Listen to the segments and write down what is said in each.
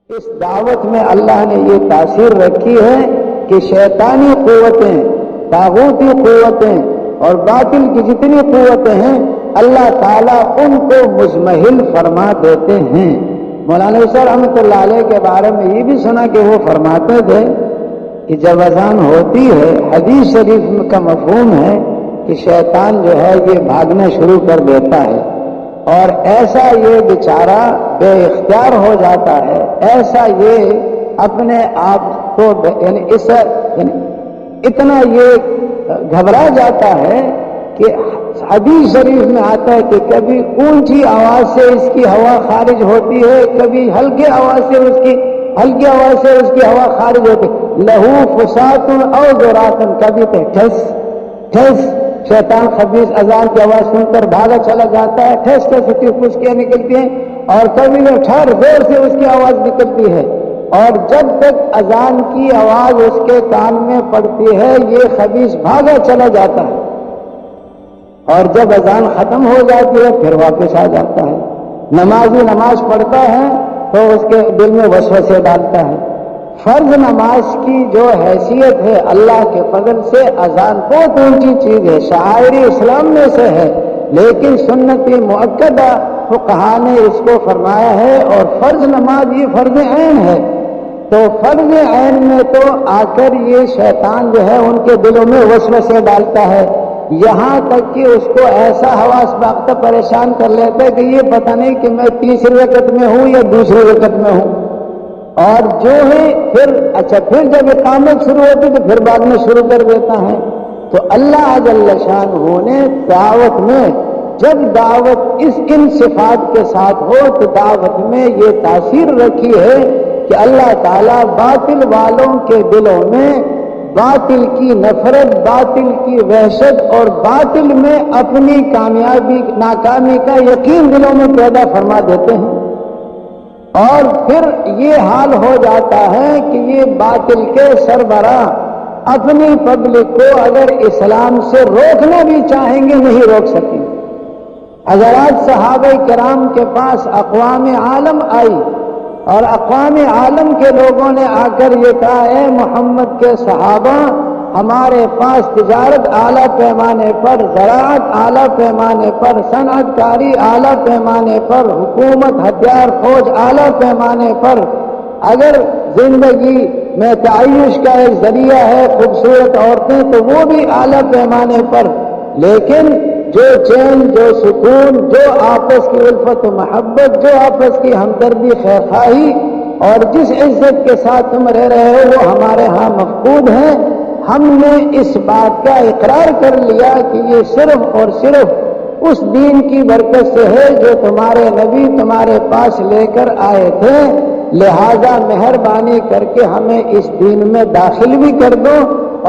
اس دعوت میں اللہ نے یہ تاثیر رکھی ہے کہ شیطانی قوتیں، طاغوتی قوتیں اور باطل کی جتنی قوتیں ہیں اللہ تعالیٰ ان کو مزمحل فرما دیتے ہیں۔ مولانا صاحب رحمۃ اللہ علیہ کے بارے میں یہ بھی سنا کہ وہ فرماتے تھے کہ جب اذان ہوتی ہے حدیث شریف کا مفہوم ہے کہ شیطان جو ہے یہ بھاگنا شروع کر دیتا ہے اور ایسا یہ بیچارہ بے اختیار ہو جاتا ہے، ایسا یہ اپنے آپ کو اتنا یہ گھبرا جاتا ہے کہ حدیث شریف میں آتا ہے کہ کبھی اونچی آواز سے اس کی ہوا خارج ہوتی ہے، کبھی ہلکی آواز سے اس کی ہوا خارج ہوتی ہے، لہو فسات او ذراتن، کبھی تو ٹھس ٹھس، شیطان خبیث اذان کی آواز سن کر بھاگا چلا جاتا ہے، ٹھس ٹھس اس کی خشکیاں نکلتی ہیں، اور کبھی وہ ٹھار زور سے اس کی آواز نکلتی ہے، اور جب تک اذان کی آواز اس کے کان میں پڑتی ہے یہ خبیث بھاگا چلا جاتا ہے، اور جب اذان ختم ہو جاتی ہے پھر واپس آ جاتا ہے۔ نمازی نماز پڑھتا ہے تو اس کے دل میں وسوسے ڈالتا ہے۔ فرض نماز کی جو حیثیت ہے اللہ کے فضل سے اذان بہت اونچی چیز ہے، شعائر اسلام میں سے ہے، لیکن سنتی مؤکدہ فقہا نے اس کو فرمایا ہے، اور فرض نماز یہ فرض عین ہے، تو فرض عین میں تو آ کر یہ شیطان جو ہے ان کے دلوں میں وسوسے ڈالتا ہے، یہاں تک کہ اس کو ایسا حواس باختہ پریشان کر لیتا ہے کہ یہ پتہ نہیں کہ میں تیسری رکعت میں ہوں یا دوسری رکعت میں ہوں، اور جو ہے پھر جب اقامت شروع ہوتی تو پھر بعد میں شروع کر دیتا ہے۔ تو اللہ جل شانہ نے دعوت میں جب دعوت ان صفات کے ساتھ ہو تو دعوت میں یہ تاثیر رکھی ہے کہ اللہ تعالیٰ باطل والوں کے دلوں میں باطل کی نفرت، باطل کی وحشت اور باطل میں اپنی ناکامی کا یقین دلوں میں پیدا فرما دیتے ہیں، اور پھر یہ حال ہو جاتا ہے کہ یہ باطل کے سربراہ اپنی پبلک کو اگر اسلام سے روکنا بھی چاہیں گے نہیں روک سکیں۔ حضرات صحابہ کرام کے پاس اقوام عالم آئی اور اقوام عالم کے لوگوں نے آ کر یہ کہا، اے محمد کے صحابہ، ہمارے پاس تجارت اعلیٰ پیمانے پر، زراعت اعلیٰ پیمانے پر، صنعت کاری اعلیٰ پیمانے پر، حکومت، ہتھیار، فوج اعلیٰ پیمانے پر، اگر زندگی میں تعیش کا ایک ذریعہ ہے خوبصورت عورتیں تو وہ بھی اعلیٰ پیمانے پر، لیکن جو چین، جو سکون، جو آپس کی الفت و محبت، جو آپس کی ہمدردی خیرخواہی اور جس عزت کے ساتھ تم رہ رہے ہو وہ ہمارے ہاں مفقود ہیں۔ ہم نے اس بات کا اقرار کر لیا کہ یہ صرف اور صرف اس دین کی برکت سے ہے جو تمہارے نبی تمہارے پاس لے کر آئے تھے، لہذا مہربانی کر کے ہمیں اس دین میں داخل بھی کر دو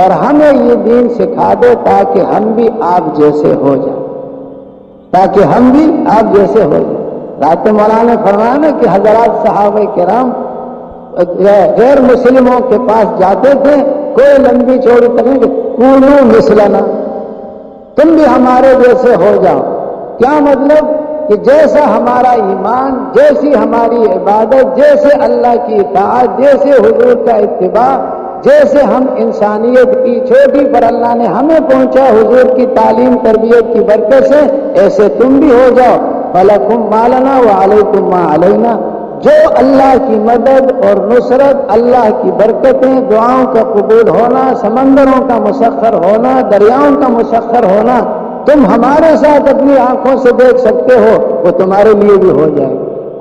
اور ہمیں یہ دین سکھا دو تاکہ ہم بھی آپ جیسے ہو جائیں، رات مولانا نے فرمایا نا کہ حضرات صحابہ کرام غیر مسلموں کے پاس جاتے تھے، کوئی لمبی چوڑی تقریر، کونو مثلنا، تم بھی ہمارے جیسے ہو جاؤ۔ کیا مطلب کہ جیسا ہمارا ایمان، جیسی ہماری عبادت، جیسے اللہ کی اطاعت، جیسے حضور کا اتباع، جیسے ہم انسانیت کی چھوٹی پر اللہ نے ہمیں پہنچا حضور کی تعلیم تربیت کی برکت سے، ایسے تم بھی ہو جاؤ۔ فَلَكُمْ مَا لَنَا وَعَلَيْكُمْ مَا عَلَيْنَا، جو اللہ کی مدد اور نصرت، اللہ کی برکتیں، دعاؤں کا قبول ہونا، سمندروں کا مسخر ہونا، دریاؤں کا مسخر ہونا، تم ہمارے ساتھ اپنی آنکھوں سے دیکھ سکتے ہو، وہ تمہارے لیے بھی ہو جائے،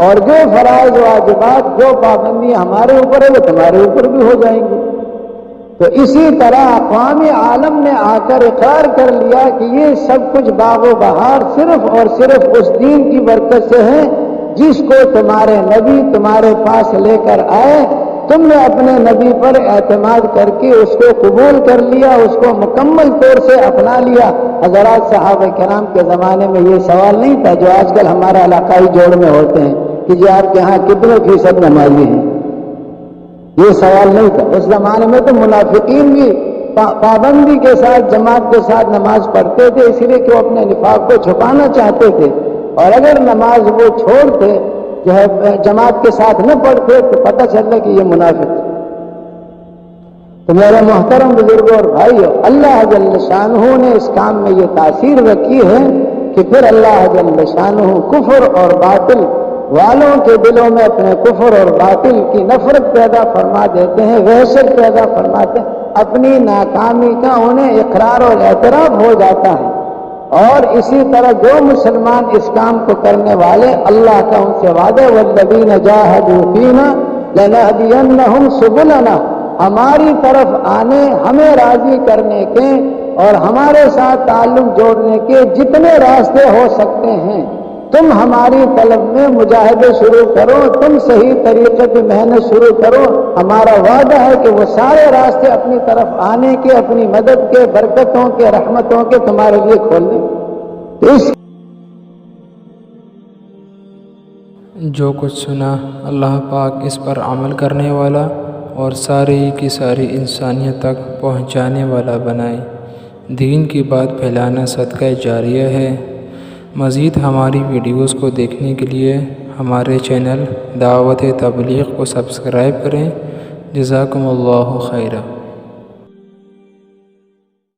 اور جو فرائض واجبات، جو پابندیاں ہمارے اوپر ہے وہ تمہارے اوپر بھی ہو جائیں گی۔ تو اسی طرح اقوام عالم نے آ کر اقرار کر لیا کہ یہ سب کچھ باغ و بہار صرف اور صرف اس دین کی برکت سے ہے جس کو تمہارے نبی تمہارے پاس لے کر آئے، تم نے اپنے نبی پر اعتماد کر کے اس کو قبول کر لیا، اس کو مکمل طور سے اپنا لیا۔ حضرات صحابہ کرام کے زمانے میں یہ سوال نہیں تھا جو آج کل ہمارا علاقائی جوڑ میں ہوتے ہیں کہ جی آپ کے ہاں کتنے فیصد نمازی ہیں، یہ سوال نہیں تھا۔ اس زمانے میں تو منافقین بھی پابندی کے ساتھ جماعت کے ساتھ نماز پڑھتے تھے، اس لیے کہ وہ اپنے نفاق کو چھپانا چاہتے تھے، اور اگر نماز وہ چھوڑتے جو ہے جماعت کے ساتھ نہ پڑھتے تو پتہ چلتا کہ یہ منافق ہے۔ تو میرے محترم بزرگوں اور بھائیو، اللہ جل شانہ نے اس کام میں یہ تاثیر رکھی ہے کہ پھر اللہ جل شانہ کفر اور باطل والوں کے دلوں میں اپنے کفر اور باطل کی نفرت پیدا فرما دیتے ہیں، وحشت پیدا فرماتے ہیں، اپنی ناکامی کا انہیں اقرار اور اعتراف ہو جاتا ہے۔ اور اسی طرح جو مسلمان اس کام کو کرنے والے، اللہ کا ان سے وعدہ والذین جاہدوا فینا لنہدینہم سبلنا، ہماری طرف آنے، ہمیں راضی کرنے کے اور ہمارے ساتھ تعلق جوڑنے کے جتنے راستے ہو سکتے ہیں تم ہماری طلب میں مجاہدے شروع کرو، تم صحیح طریقے پہ محنت شروع کرو، ہمارا وعدہ ہے کہ وہ سارے راستے اپنی طرف آنے کے، اپنی مدد کے، برکتوں کے، رحمتوں کے تمہارے لیے کھول دیں۔ اس جو کچھ سنا اللہ پاک اس پر عمل کرنے والا اور ساری کی ساری انسانیت تک پہنچانے والا بنائے۔ دین کی بات پھیلانا صدقہ جاریہ ہے۔ مزید ہماری ویڈیوز کو دیکھنے کے لیے ہمارے چینل دعوت تبلیغ کو سبسکرائب کریں۔ جزاکم اللہ خیرہ۔